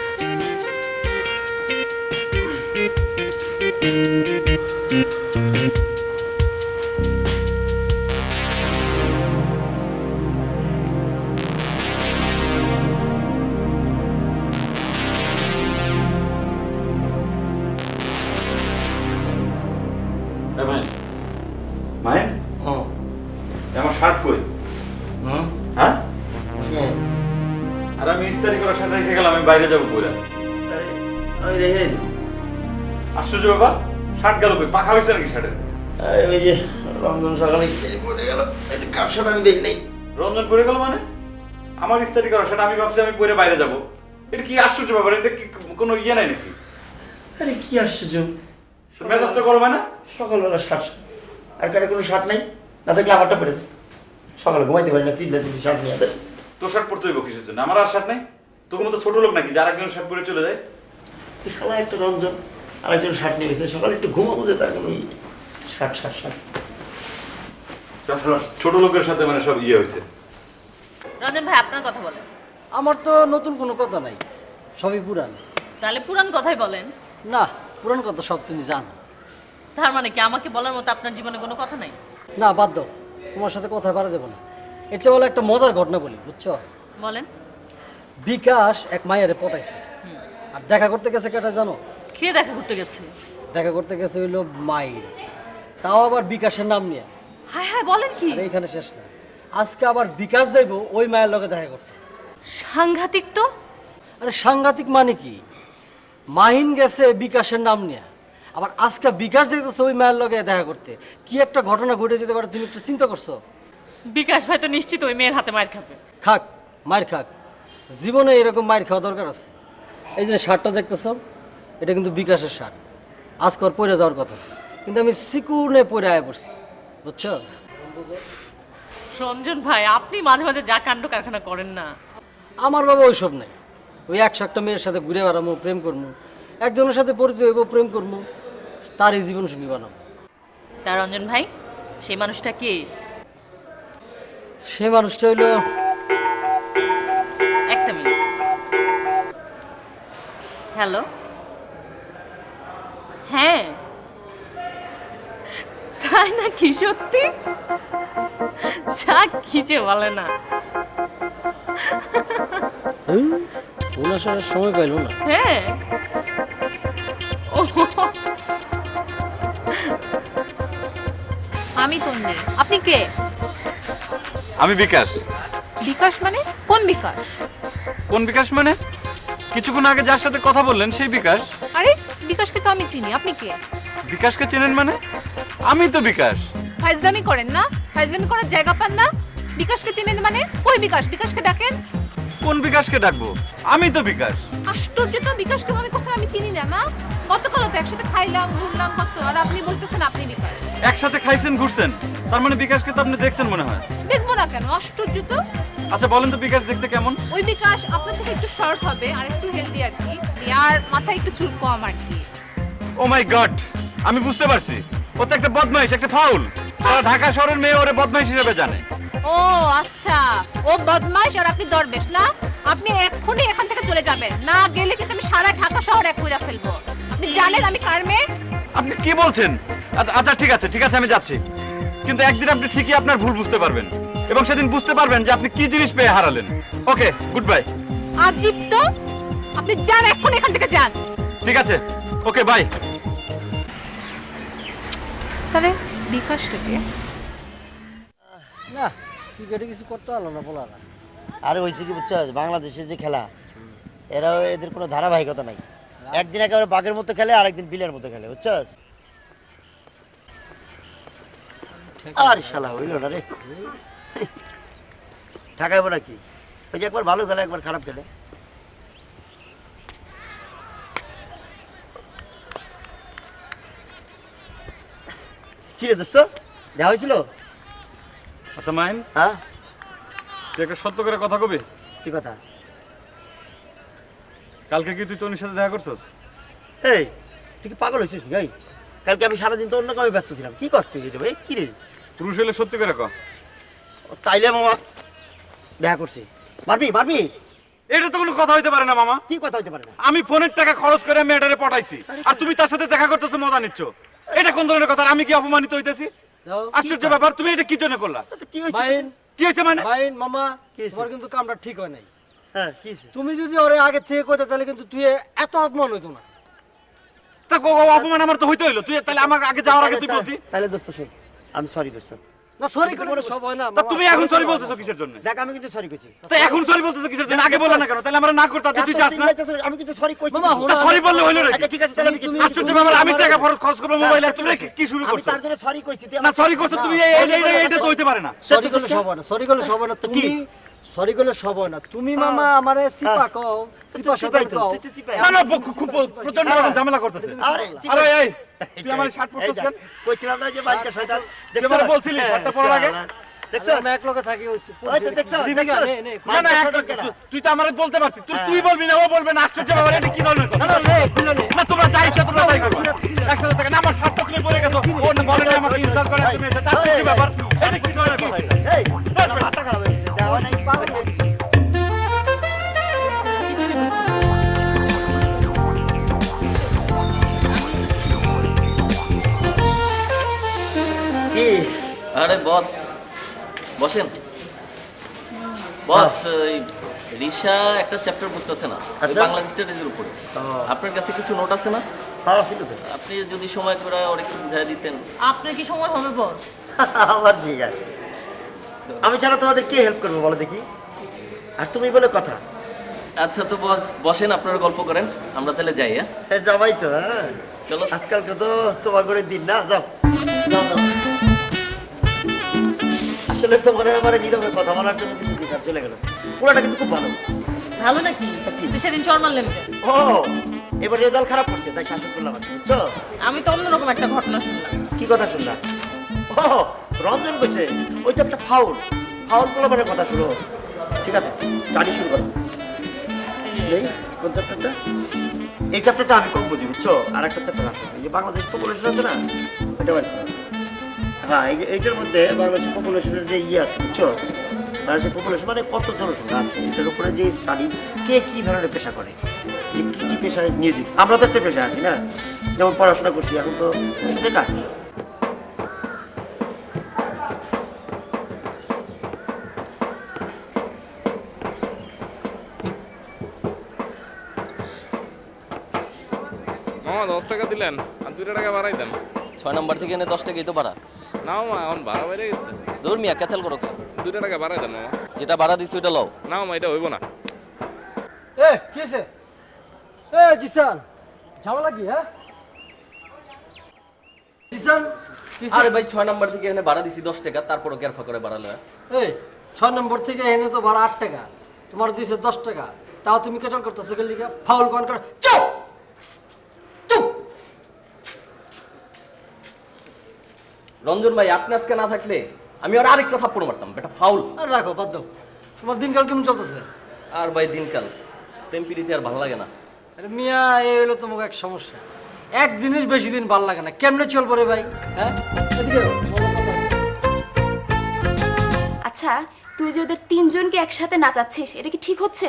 মায়ের আমার শার্ট কই হ্যাঁ আর আমি ইস্তারি করা শার্ট রেখে গেলাম আমি বাইরে যাবো বলে আমি দেখি নাই তো। আশ্চর্য বাবা শার্ট গেল কই পাখা হয়েছে নাকি শার্টের আরে ওই যে রমজান সকালে পড়ে গেল কার সাথে আমি দেখি নাই। রঞ্জন পরে গেল মানে আমার ইস্তারি করা শার্ট আমি ভাবছি আমি পরে বাইরে যাবো এটা কি আশ্চর্য ব্যাপার এটা কি কোনো ইয়ে নাই নাকি আরে কি আশ্চর্য, মেজাজটা গরম হয় না সকালবেলা শার্ট আর কারে কোনো শার্ট নাই, না থাকলে আমারটা পরে দে। সকালে ঘুমাইতে পারি না, চিল্লা চিল্লি শার্ট নিয়ে দেয়। তোর শার্ট পরতে হইব কিসের জন্য আমার আর শার্ট নাই তোর মতো ছোট লোক নাকি যার একজন শার্ট পরে চলে যায় সবাই একটা রঞ্জন আর একজন শার্ট নিয়ে গেছে, সকালে একটু ঘুমাবো যে তার কোনো শার্ট শার্ট শার্ট। ছোট লোকের সাথে মানে সব ইয়ে হয়েছে রঞ্জন ভাই আপনার কথা বলেন। আমার তো নতুন কোনো কথা নাই, সবই পুরান। তাহলে পুরান কথাই বলেন। না, পুরান কথা সব তুমি জানো। তার মানে কি আমাকে বলার মতো আপনার জীবনে কোনো কথা নাই? না বাদ দাও, তোমার সাথে কথা পারা যাবে না। এর চেয়ে বলে একটা মজার ঘটনা বলি, বুঝছো? বলেন। বিকাশ এক মায়েরে পটাইছে, আর দেখা করতে গেছে কেটা জানো? কে দেখা করতে গেছে? দেখা করতে গেছে হইলো মায়ের, তাও আবার বিকাশের নাম নিয়ে। হায় হায়, বলেন কি? আর এইখানে শেষ না, আজকে আবার বিকাশ যাইবো ওই মায়ের লগে দেখা করতে। সাংঘাতিক তো। আরে সাংঘাতিক মানে কি? মাহিন গেছে বিকাশের নাম নিয়ে, আবার আজকে বিকাশ যাইতেছে ওই মায়ের লগে দেখা করতে। কি একটা ঘটনা ঘটে যেতে পারে, তুমি একটু চিন্তা করছো? বিকাশ ভাই তো নিশ্চিত ওই মেয়ের হাতে মার খাবে। খাক, মার খাক, জীবনে এরকম মার খাওয়া দরকার আছে। এই যে শার্টটা দেখতেছো, এটা কিন্তু বিকাশের শার্ট, আজকে ওর পরে যাওয়ার কথা, কিন্তু আমি সিকুনে পরে আয়া পড়ছি, বুঝছো? রঞ্জন ভাই, আপনি মাঝে মাঝে যা কাণ্ড কারখানা করেন না। আমার বাবা ওইসব নাই, ওই 101টা মেয়ের সাথে ঘুরে বেড়ামো, প্রেম করবো, একজনের সাথে পরিচয় হইব, প্রেম করবো, তার এই জীবন সঙ্গী বানাবো। তা রঞ্জন ভাই, সেই মানুষটা কে? সে মানুষটা হইলো, একটা মিনিট। হ্যালো, হ্যাঁ তাই না কি সত্যি? যা খিচে বলে না। ওনার সাথে সময় পাইল না। হ্যাঁ, ও আমি তন্নি, আপনি কে? আমি বিকাশ। বিকাশ মানে কোন বিকাশ? কোন বিকাশ মানে? কিছুক্ষণ আগে যার সাথে কথা বললেন সেই বিকাশ। আরে বিকাশকে তো আমি চিনি, আপনি কে? বিকাশকে চেনেন মানে? আমি তো বিকাশ। ফাইজলামি করেন না, ফাইজলামি করার জায়গা পান না। বিকাশকে চিনেন মানে? ওই বিকাশ, বিকাশকে ডাকেন। কোন বিকাশকে ডাকবো? আমি তো বিকাশ। আশ্চর্য তো, বিকাশকে মনে করছেন আমি চিনি না? না, গতকাল তো একসাথে খাইলাম ঘুরলাম কত, আর আপনি বলতেছেন আপনি বিকাশ। একসাথে খাইছেন ঘুরছেন, তার মানে বিকাশকে তো আপনি দেখছেন মনে হয়। দেখবো না কেন, আশ্চর্য তো। আচ্ছা বলেন তো বিকাশ দেখতে কেমন? ওই বিকাশ আপনার থেকে একটু শর্ট হবে আর একটু হেলদি আর কি, আর মাথায় একটু চুল কম আর কি। ও মাই গড, আমি বুঝতে পারছি, ও তো একটা বদমাইশ, একটা ফাউল। সারা ঢাকা শহরের মেয়ে ওরে বদমাইশ হিসেবে জানে। ও আচ্ছা, ও বদমাইশ আর আপনি দরবেশ না? আপনি এক্ষুনি এখান থেকে চলে যাবেন, না গেলে কিন্তু আমি সারা ঢাকা শহর এক করে ফেলবো। আপনি জানেন আমি কার মেয়ে? আপনি কি বলছেন? আচ্ছা ঠিক আছে ঠিক আছে, আমি যাচ্ছি, কিন্তু একদিন আপনি ঠিকই আপনার ভুল বুঝতে পারবেন, এবং সেদিন বুঝতে পারবেন যে আপনি কি জিনিস পেয়ে হারালেন। ওকে, গুড বাই। আজীব তো, আপনি যান এক্ষুনি এখান থেকে যান। ঠিক আছে, ওকে বাই। তাহলে বিকাশটাকে না, ক্রিকেটে কিছু করতে পারলো না, বলা না। আরে হয়েছে কি বুঝছো, বাংলাদেশের যে খেলা, এরাও এদের কোনো ধারাবাহিকতা নাই। একদিন একেবারে বাঘের মতো খেলে, আরেকদিন বিলের মতো খেলে, বুঝছো? আর শালা হইল না রে, ঠেকাইবো নাকি? ওই যে একবার ভালো খেলে, একবার খারাপ খেলে। কি রে দোস্ত, দেখা হয়েছিল? আচ্ছা মাইন, হ্যাঁ, তুই একটা সত্য করে কথা কবি? কি কথা? কালকে কি তুই তনির সাথে দেখা করছস? এই তুই কি পাগল হয়েছিস নি? এই কালকে আমি সারাদিন তো অন্য কামে ব্যস্ত ছিলাম। কি করছিস এই ভাই? কি রে? পুরুষ হলে সত্যি করে ক। তাইলে মামা দেখা করছি। মারবি? এটা তো কোনো কথা হইতে পারে না মামা। কি কথা হইতে পারে না? আমি ফোনের টাকা খরচ করে মেয়েটারে পটাইছি, আর তুমি তার সাথে দেখা করতেছো, মজা নিচ্ছ। এটা কোন ধরনের কথা? আমি কি অপমানিত হইতেছি? আশ্চর্য ব্যাপার, তুমি এটা কি জন্য করলা? কি হয়েছে? মাইন কি হয়েছে মানে? মাইন মামা কি হয়েছে? তোমার কিন্তু কামটা ঠিক হয় নাই। হ্যাঁ কি হয়েছে? তুমি যদি ওরে আগে থেকে কইতে তাহলে কিন্তু তুই এত অপমান হইতো না। তা অপমান আমার তো হইতে হইলো। তুই তাহলে আমার আগে যাওয়ার আগে তুই বলতি। তাহলে দোস্ত শোন, আমি সরি দোস্ত। না সরি করে সব হয় না। তা তুমি এখন সরি বলতেছো কিসের জন্য? দেখ আমি কিন্তু সরি কইছি। তা এখন সরি বলতেছো কিসের জন্য? আগে বললা না কেন? তাহলে আমরা না করতে তুই যাস না। আমি কিন্তু সরি কইছি। মামা, তা সরি বললে হইলো রে। আচ্ছা ঠিক আছে তাহলে আমি কিছু আশ্চর্য ব্যাপার, আমি টাকা খরচ করব মোবাইল, আর তুমি কি শুরু আমি করছো? তার জন্য সরি কইছি। তুই না সরি করছো তুমি, এটা তো হইতে পারে না। সরি করলে সব হয় না। সরি করলে সব হয় না। তুমি সরি করলে সব হয় না। তুমি মামা আমারে সিপা কও, সিপা সিপাই সাথে তো, কও। তুই সিপাই। না না, খুব প্রচন্ড রকম ঝামেলা করতেছে। আরে আরে এই তুই আমার শার্ট পরছিস কেন? কইছিলাম না যে বাড়িটা শয়তান। তুই আমারে বলছিলি শার্টটা পরার আগে? দেখছো আমি এক লগে থাকি হইছে। ওই তো দেখছো, দেখছো? না না, তুই তো আমারে বলতে পারতিস। তুই বলবি না, ও বলবে না। আশ্চর্য ব্যাপার, এটা কি ধরনের কথা? না তোমরা যাই ইচ্ছা তোমরা তাই করো। একসাথে থাকে না, আমার শার্টটা তুমি পরে গেছো, ও বলে না আমাকে ইনসাল্ট করে তুমি এসে। তার কি ব্যাপার? এটা কি ধরনের কথা? এই মাথা খারাপ হয়ে গেছে। দেওয়া নাই পাগল হয়ে গেছে। কি আরে বস, বসেন। বস, এই রিশা একটা চ্যাপ্টার বুঝতেছে না, ওই আচ্ছা। বাংলাদেশ স্টাডিজের উপরে। আপনার কাছে কিছু নোট আছে না? খাওয়া ছিল তো? আপনি যদি সময় করে ওর একটু বুঝাই দিতেন। আপনার কি সময় হবে বস? আমার ঠিক আছে। আমি ছাড়া তোমাদের কে হেল্প করবো বলো দেখি? আর তুমি বলে কথা। আচ্ছা তো বস বসেন, আপনারা গল্প করেন, আমরা তাহলে যাই। হ্যাঁ যাবাই তো। হ্যাঁ চলো। আজকালকে তো তোমার ঘরের দিন না। যাও যাও যাও। আসলে তোমার আমার নীরবে কথা বলার জন্য কিন্তু দিশা চলে গেল। পুরাটা কিন্তু খুব ভালো। ভালো নাকি? তুই সেদিন চর মারলেন কেন? ও এবার রেজাল্ট খারাপ করছে তাই শাসন করলাম আর কি, বুঝছো? আমি তো অন্যরকম একটা ঘটনা শুনলাম। কি কথা শুনলাম? ও রঞ্জন কইছে ওই তো একটা ফাউল করলো মানে কথা শুনো। ঠিক আছে স্টাডি শুরু করো। এই কোন চ্যাপ্টারটা? এই চ্যাপ্টারটা আমি কম বুঝি, বুঝছো? আর একটা চ্যাপ্টার আছে এই যে বাংলাদেশ পপুলেশন আছে না, ওইটা বল। হ্যাঁ এই যে এইটার মধ্যে বাংলাদেশের পপুলেশনের যে ইয়ে আছে, বুঝছো? বাংলাদেশের পপুলেশন মানে কত জনসংখ্যা আছে, এটার উপরে যে স্টাডিজ কে কি ধরনের পেশা করে, যে কি কি পেশায় নিয়োজিত। আমরা তো একটা পেশা আছি না, যেমন পড়াশোনা করছি, এখন তো বেকার। মামা 10 টাকা দিলেন আর 2 টাকা বাড়াই দেন। 6 নাম্বার থেকে এনে 10 টাকাই তো ভাড়া। না মামা এখন ভাড়া বেড়ে গেছে। দূর মিয়া, ক্যাচাল করো কে? 2 টাকা বাড়াই দেন মামা। যেটা ভাড়া দিছো ওইটা লও। না মামা এটা হইব না। এ কি হইছে? এ জিসান ঝামেলা কি? হ্যাঁ জিসান আরে ভাই 6 নাম্বার থেকে এনে ভাড়া দিছি 10 টাকা, তারপরও গ্যারফা করে বাড়ালে। এই 6 নম্বর থেকে এনে তো ভাড়া 8 টাকা, তোমার দিয়েছে 10 টাকা, তাও তুমি কেচন করতেছো গেল লিগা ফাউল কোন করে? চুপ চুপ। রঞ্জন ভাই আপনি আজকে না থাকলে আমি আর আরেকটা থাপ্পড় মারতাম, বেটা ফাউল। আর রাখো, বাদ দাও। তোমার দিনকাল কেমন চলতেছে? আর ভাই দিনকাল প্রেম প্রীতি আর ভালো লাগে না। আরে মিয়া এই হলো তোমাকে এক সমস্যা, এক জিনিস বেশি দিন ভালো লাগে না, কেমনে চলবো রে ভাই? হ্যাঁ এদিকে বলো কথা। আচ্ছা তুই যে ওদের তিনজনকে একসাথে নাচাচ্ছিস, এটা কি ঠিক হচ্ছে?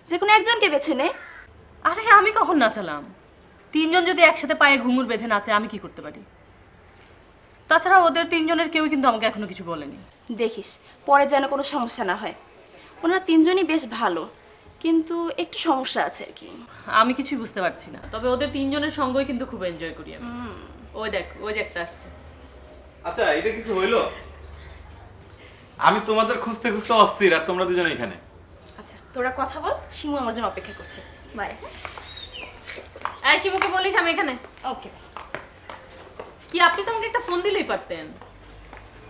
যে কোনো একজনকে বেছে নে। আরে আমি কখন নাচালাম? তিনজন যদি একসাথে পায়ে ঘুঙুর বেঁধে নাচে আমি কি করতে পারি? তাছাড়া ওদের তিনজনের কেউ কিন্তু আমাকে এখনো কিছু বলেনি। দেখিস পরে যেন কোনো সমস্যা না হয়। ওনারা তিনজনই বেশ ভালো, কিন্তু একটু সমস্যা আছে আর কি। আমি কিছুই বুঝতে পারছি না, তবে ওদের তিনজনের সঙ্গই কিন্তু খুব এনজয় করি আমি। ওই দেখ, ওই যে একটা আসছে। আচ্ছা এটা কিছু হইলো? আমি তোমাদের খুঁজতে খুঁজতে অস্থির, আর তোমরা দুজন এখানে। আচ্ছা তোরা কথা বল, শিমু আমার জন্য অপেক্ষা করছে। বাই। এই শিমুকে বলিস আমি এখানে। ওকে। কি আপনি তো আমাকে একটা ফোন দিলেই পারতেন।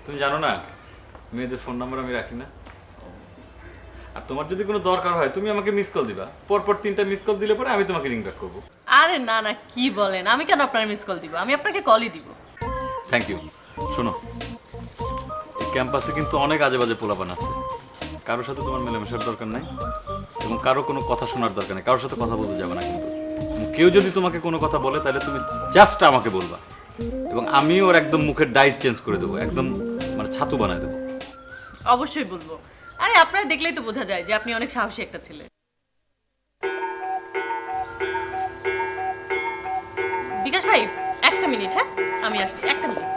তুমি জানো না মেয়েদের ফোন নাম্বার আমি রাখি না। আর তোমার যদি কোনো দরকার হয় তুমি আমাকে মিস কল দিবা, পরপর 3টা মিস কল দিলে পরে আমি তোমাকে রিং ব্যাক করব। আরে না না, কি বলেন, আমি কেন আপনার মিস কল দিব? আমি আপনাকে কলই দিব। Thank you. শোনো এই ক্যাম্পাসে কিন্তু অনেক আজে বাজে পোলাপান আছে, কারোর সাথে তোমার মেলামেশার দরকার নাই এবং কারো কোনো কথা শোনার দরকার নেই, কারোর সাথে কথা বলতে যাবে না কিন্তু। কেউ যদি তোমাকে কোনো কথা বলে তাহলে তুমি জাস্ট আমাকে বলবা, এবং আমি ওর একদম মুখের ডাইট চেঞ্জ করে দেবো, একদম মানে ছাতু বানায় দেবো। অবশ্যই বলবো। আরে আপনারা দেখলেই তো বোঝা যায় যে আপনি অনেক সাহসী একটা ছেলে। বিকাশ ভাই একটা মিনিট, হ্যাঁ আমি আসছি, একটা মিনিট।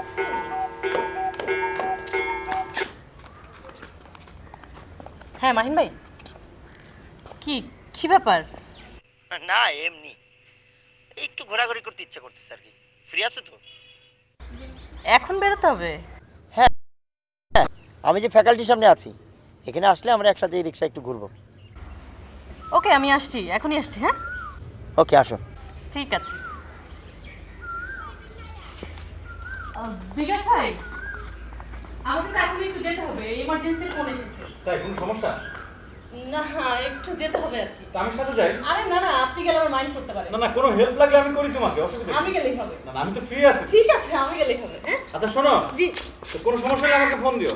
হ্যাঁ মাহিন ভাই, কি কি ব্যাপার? না এমনি একটু ঘোরাঘুরি করতে ইচ্ছা করতেছে আর কি। ফ্রি আছে তো? এখন বেরোতে হবে? হ্যাঁ, আমি যে ফ্যাকাল্টির সামনে আছি, এখানে আসলে আমরা একসাথে এই রিক্সা একটু ঘুরবো। ওকে আমি আসছি, এখনই আসছি। হ্যাঁ ওকে, আসো। ঠিক আছে। বিকাশ ভাই, আমাকে তো এখন একটু যেতে হবে, ইমার্জেন্সি ফোন এসেছে। তাই কোনো সমস্যা? না একটু যেতে হবে আর কি। আমি সাথে যাই? আরে না না, আপনি গেলে আমার মাইন্ড করতে পারেন। না না, কোনো হেল্প লাগলে আমি করি তোমাকে, অসুবিধা নেই। আমি গেলেই হবে। না না, আমি তো ফ্রি আছি। ঠিক আছে, আমি গেলেই হবে। হ্যাঁ আচ্ছা শোনো, জি, তো কোনো সমস্যা হলে আমাকে ফোন দিও।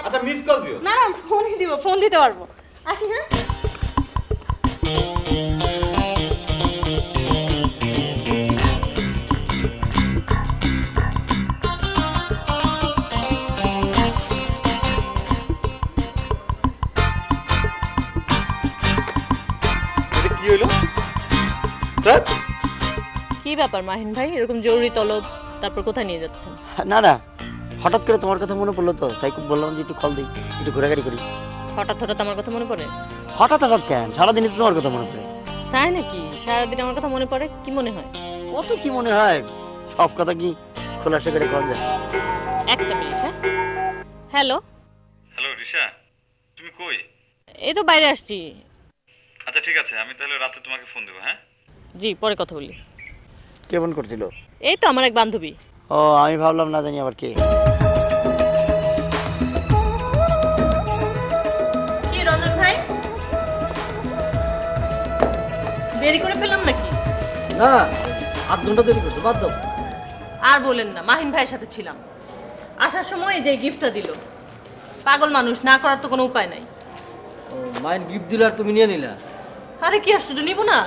আচ্ছা মিস কল দিও। না না, ফোনই দিব, ফোন দিতে পারবো। আসি। হ্যাঁ এটা কি হইলো? স্যার কি ব্যাপার মাহিন ভাই, এরকম জরুরি তলব, তারপর কোথায় নিয়ে যাচ্ছেন? না না, হঠাৎ করে তোমার কথা মনে পড়লো তো, তাই খুব বললাম যে একটু কল দিই, একটু ঘোরাঘুরি করি। হঠাৎ হঠাৎ আমার কথা মনে পড়ে? হঠাৎ হঠাৎ কেন, সারাদিনই তো তোমার কথা মনে পড়ে। তাই নাকি? সারাদিন আমার কথা মনে পড়ে? কি মনে হয়? অত কি মনে হয়, সব কথা কি খোলাসা করে কল যায়? একটা মিনিট। হ্যাঁ হ্যালো। হ্যালো রিশা, তুমি কই? এই তো বাইরে আসছি। আচ্ছা ঠিক আছে, আমি তাহলে রাতে তোমাকে ফোন দেবো। হ্যাঁ জি, পরে কথা বলি। কে ফোন করছিল? এই তো আমার এক বান্ধবী। ও, আমি ভাবলাম না জানি আবার কে। কি রঞ্জন ভাই, দেরি করে ফেললাম নাকি? না, আধ ঘন্টা দেরি করছে, বাদ দাও। আর বলেন না, মাহিন ভাইয়ের সাথে ছিলাম, আসার সময় যে গিফটটা দিল। পাগল মানুষ, না করার তো কোনো উপায় নাই। ও, মাইন্ড গিফট দিলে আর তুমি নিয়ে নিলা? আরে কি আশ্চর্য, নিব না?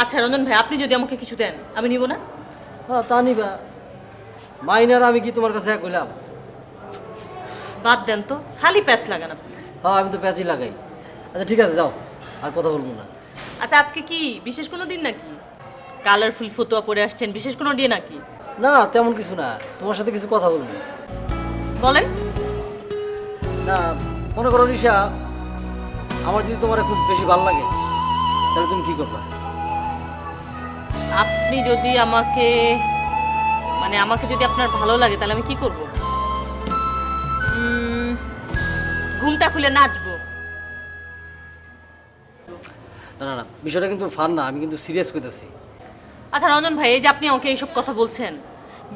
আচ্ছা রঞ্জন ভাই, আপনি যদি আমাকে কিছু দেন আমি নিব না? হ্যাঁ তা নিবা। মাইনার আমি কি তোমার কাছে এক হইলাম? বাদ দেন তো, খালি প্যাচ লাগান আপনি। হ্যাঁ আমি তো প্যাচই লাগাই। আচ্ছা ঠিক আছে, যাও, আর কথা বলবো না। আচ্ছা আজকে কি বিশেষ কোনো দিন নাকি? কালারফুল ফতুয়া পরে আসছেন, বিশেষ কোনো ডে নাকি? না তেমন কিছু না, তোমার সাথে কিছু কথা বলবো। বলেন। না মনে করো রিশা, আমার যদি তোমার খুব বেশি ভালো লাগে তাহলে তুমি কি করবা? আপনি যদি আমাকে, মানে আমাকে যদি আপনার ভালো লাগে তাহলে আমি কি করব? ঘুমটা খুলে নাচবো। না না না, বিষয়টা কিন্তু ফান না, আমি কিন্তু সিরিয়াস করতেছি। আচ্ছা রঞ্জন ভাই, এই যে আপনি আমাকে এইসব কথা বলছেন,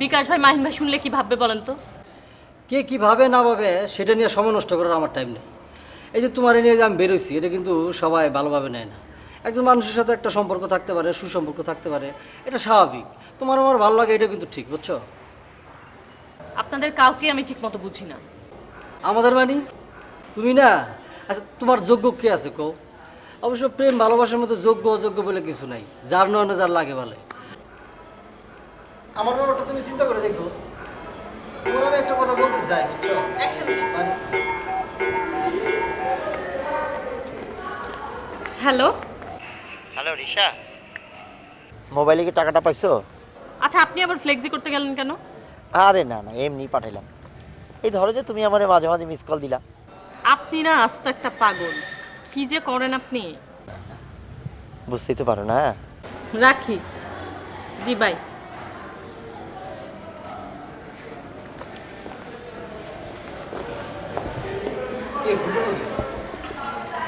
বিকাশ ভাই মাহিন ভাই শুনলে কি ভাববে বলেন তো? কে কি ভাবে না ভাবে সেটা নিয়ে সময় নষ্ট করার আমার টাইম নেই। এই যে তোমার নিয়ে যে আমি বেরোইছি, এটা কিন্তু সবাই ভালোভাবে নেয় না। একজন মানুষের সাথে একটা সম্পর্ক থাকতে পারে, সুসম্পর্ক থাকতে পারে, এটা স্বাভাবিক। তোমার আমার ভালো লাগে, এটা কিন্তু ঠিক, বুঝছো? আপনাদের কাউকে আমি ঠিক মতো বুঝি না। আমাদের মানে তুমি না? আচ্ছা তোমার যোগ্য কে আছে কও? অবশ্য প্রেম ভালোবাসার মধ্যে যোগ্য অযোগ্য বলে কিছু নাই, যার নয় যার লাগে বলে। আমার ব্যাপারটা তুমি চিন্তা করে দেখো। তোমার আমি একটা কথা বলতে চাই, বুঝছো? হ্যালো। হ্যালো রিশা, মোবাইলে কি টাকাটা পাইছো? আচ্ছা আপনি আবার ফ্লেক্সি করতে গেলেন কেন? আরে না না, এমনি পাঠাইলাম। এই ধরো যে তুমি আমারে মাঝে মাঝে মিস কল দিলা। আপনি না আস্ত একটা পাগল, কি যে করেন আপনি। বুঝতেই তো পারো না। রাখি। জি বাই।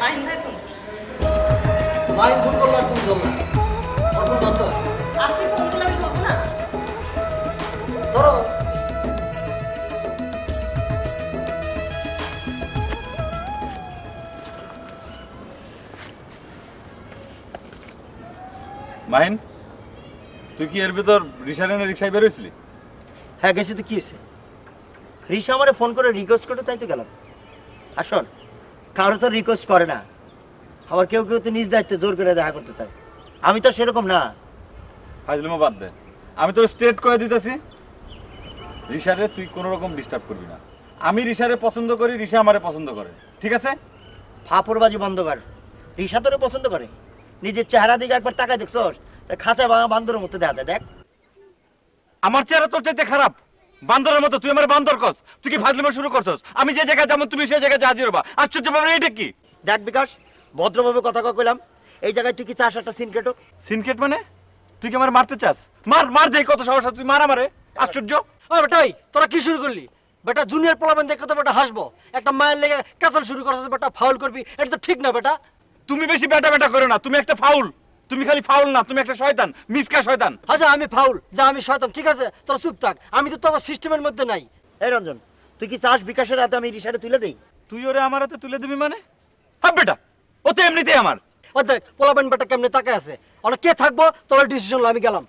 মাহিন ভাই ফোন করছে। মাইন্ড ফোন করলো আর তুমি ধরলা? ফোন ধরতো? আপনি ফোন করলে আমি ধরবো না? ধরো। মাহিন, তুই কি এর ভিতর রিক্সা নিয়ে রিক্সায় বেরোইছিলি? হ্যাঁ গেছি তো, কি হয়েছে? রিশা আমারে ফোন করে রিকোয়েস্ট করে তাই তো গেলাম। আর শোন, কারো তো রিকোয়েস্ট করে না, আবার কেউ কেউ তো নিজ দায়িত্বে জোর করে দেখা করতে চায়। আমি তো সেরকম না। ফাজলিমা বাদ দে, আমি তোর স্ট্রেট করে দিতেছি, রিশারে তুই কোনো রকম ডিস্টার্ব করবি না। আমি রিশারে পছন্দ করি, রিশা আমারে পছন্দ করে, ঠিক আছে? ফাপড়বাজি বন্ধ কর। রিশা তোরে পছন্দ করে, নিজের চেহারা দিকে একবার তাকায় দেখছস? খাঁচা ভাঙা বান্দরের মতো দেখা যায়, দেখ। আমার চেহারা তোর চাইতে খারাপ, বান্দরের মতো। তুই আমার বান্দর কস, তুই কি ফাজলিমা শুরু করছস? আমি যে জায়গায় যাবো তুমি সেই জায়গায় হাজির হবা। আশ্চর্য ব্যাপার, এটা কি? দেখ বিকাশ, ভদ্রভাবে কথা কইলাম। এই জায়গায় তুই কি চাস একটা সিনক্রেটও? সিনকেট মানে? তুই কি আমার মারতে চাস? মার মার, দেখ কত সাহস আছে, তুই মার আমারে। আশ্চর্য। ওই বেটাই, তোরা কি শুরু করলি? বেটা জুনিয়র পোলাবেন দেখে তো বেটা হাসবো। একটা মায়ের লেগে কাচাল শুরু করছিস, বেটা ফাউল করবি, এটা তো ঠিক না বেটা। তুমি বেশি বেটা বেটা করো না, তুমি একটা ফাউল। তুমি খালি ফাউল না, তুমি একটা শয়তান, মিসকা শয়তান। আচ্ছা আমি ফাউল, যা আমি শয়তান, ঠিক আছে? তোরা চুপ থাক, আমি তো তোর সিস্টেমের মধ্যে নাই। এই রঞ্জন, তুই কি চাস বিকাশের হাতে আমি রিশারে তুলে দেই? তুই ওরে আমার হাতে তুলে দিবি মানে? হ্যাঁ বেটা, ও তো এমনিতেই আমার। ও দেখ পোলাবেন বেটা কেমনে তাকায় আছে। ওরা কে থাকবো তোর ডিসিশন, আমি গেলাম।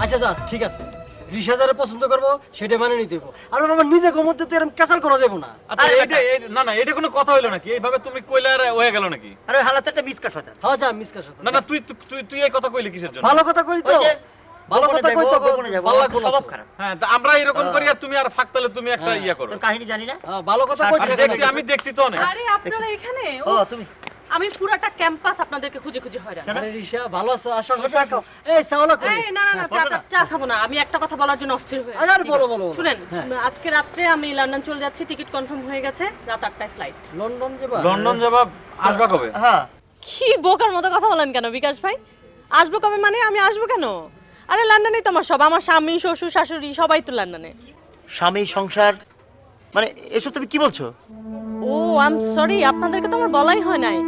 আচ্ছা যা, ঠিক আছে, রিশা যারা পছন্দ করবো সেটা মানে নিতে হইব। আর আমার নিজে মধ্যে তো এরকম ক্যাসাল করা যাবো না। আচ্ছা না না, এটা কোনো কথা হইলো নাকি? এইভাবে তুমি কইলে আর হয়ে গেল নাকি? আরে হালাতে একটা মিসকা শয়তান। হ্যাঁ যা, মিসকাস হতো না না, তুই তুই তুই এই কথা কইলি কিসের জন্য? ভালো কথা কই তো, ভালো কথা কই তো, ভালো লাগতো না স্বভাব তো। খারাপ। হ্যাঁ, তা আমরা এরকম করি আর তুমি আর ফাকতালে তুমি একটা ইয়া করো। তোর কাহিনী জানি না। হ্যাঁ, ভালো কথা কই। আমি দেখছি, আমি দেখছি তো অনেক। আরে আপনারা এখানে? ও উফ, তুমি আমি পুরাটা ক্যাম্পাস আপনাদেরকে খুঁজে খুঁজে হয়রান। আরে রিশা ভালো আছে, আসো আসো চা খাও। এই চাওলা কই? এই না না না, চা খাবো না। আমি একটা কথা বলার জন্য অস্থির হয়ে আরে বলো বলো। শুনেন, আজকে রাত্রে আমি লন্ডন চলে যাচ্ছি, টিকিট কনফার্ম হয়ে গেছে, রাত 8টায় ফ্লাইট। লন্ডন যাবা? লন্ডন যাবা? আসবা কবে? হ্যাঁ, কি বোকার মতো কথা বলেন কেন বিকাশ ভাই? আসবো কবে মানে? আমি আসবো কেন? আরে লন্ডনেই তো আমার সব, আমার স্বামী শ্বশুর শাশুড়ি সবাই তো লন্ডনে। স্বামী সংসার মানে এসব তুমি কি বলছো? ও আই এম সরি, আপনাদেরকে তো আমার বলাই হয় নাই।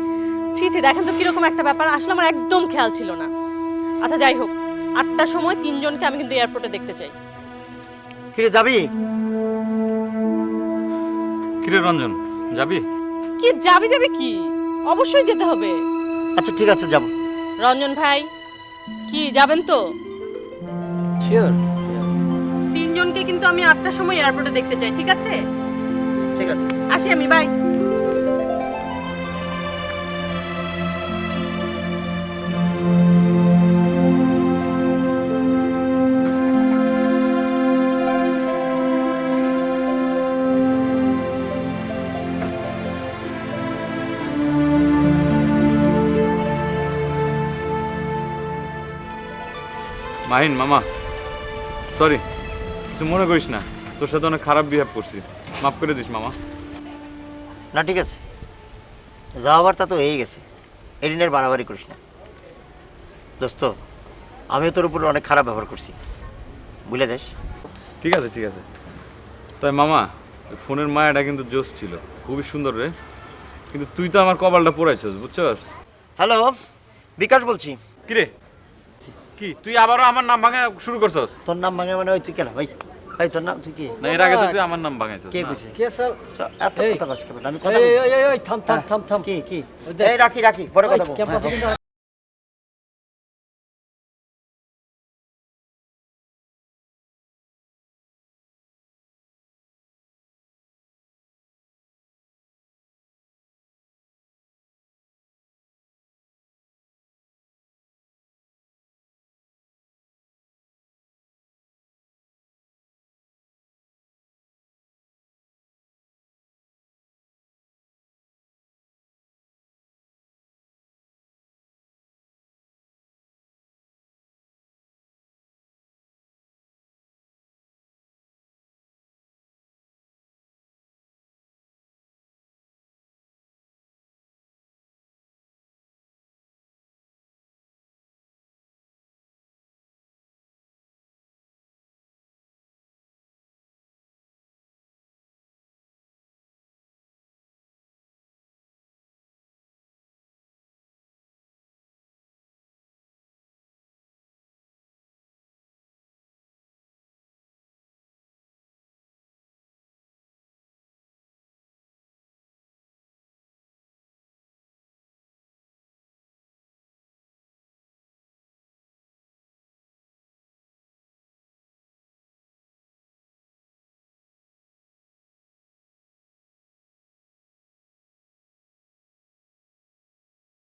ছি ছি, দেখেন তো কিরকম একটা ব্যাপার, আসলে আমার একদম খেয়াল ছিল না। আচ্ছা যাই হোক, 8টার সময় 3 জনকে আমি কিন্তু এয়ারপোর্টে দেখতে চাই। কিরে যাবি? কিরে রঞ্জন, যাবি? কি যাবি যাবি কি? অবশ্যই যেতে হবে। আচ্ছা ঠিক আছে, যাব। রঞ্জন ভাই কি যাবেন তো? শিওর। 3 জনকে কিন্তু আমি 8টার সময় এয়ারপোর্টে দেখতে চাই, ঠিক আছে? ঠিক আছে। আসি আমি, বাই। মাহিন মামা, সরি, কিছু মনে করিস না, তোর সাথে অনেক খারাপ বিহেভ করছি, মাফ করে দিস মামা। না ঠিক আছে, যাওয়ার তা তো হয়ে গেছে, এরিনের বাড়াবাড়ি করিস না দোস্ত। আমিও তোর উপর অনেক খারাপ ব্যবহার করছি, ভুলে যাস। ঠিক আছে ঠিক আছে। তাই মামা, ওই ফোনের মায়াটা কিন্তু জোস ছিল, খুবই সুন্দর রে, কিন্তু তুই তো আমার কপালটা পোড়াইছস, বুঝছস? হ্যালো, বিকাশ বলছি। কিরে, কি তুই আবারও আমার নাম ভাঙা শুরু করছস? তোর নাম ভাঙে মানে ওই তুই কেন ভাই? ভাই তোর নাম তুই কি? না, এর আগে তো তুই আমার নাম ভাঙাইছস। কে না? কইছে? কে স্যার? এত কথা কস কেন? আমি কথা এই বলছি। এই এই থাম থাম থাম থাম। কি কি? এই রাখি রাখি, পরে কথা বলবো। ক্যাম্পাসে কিন্তু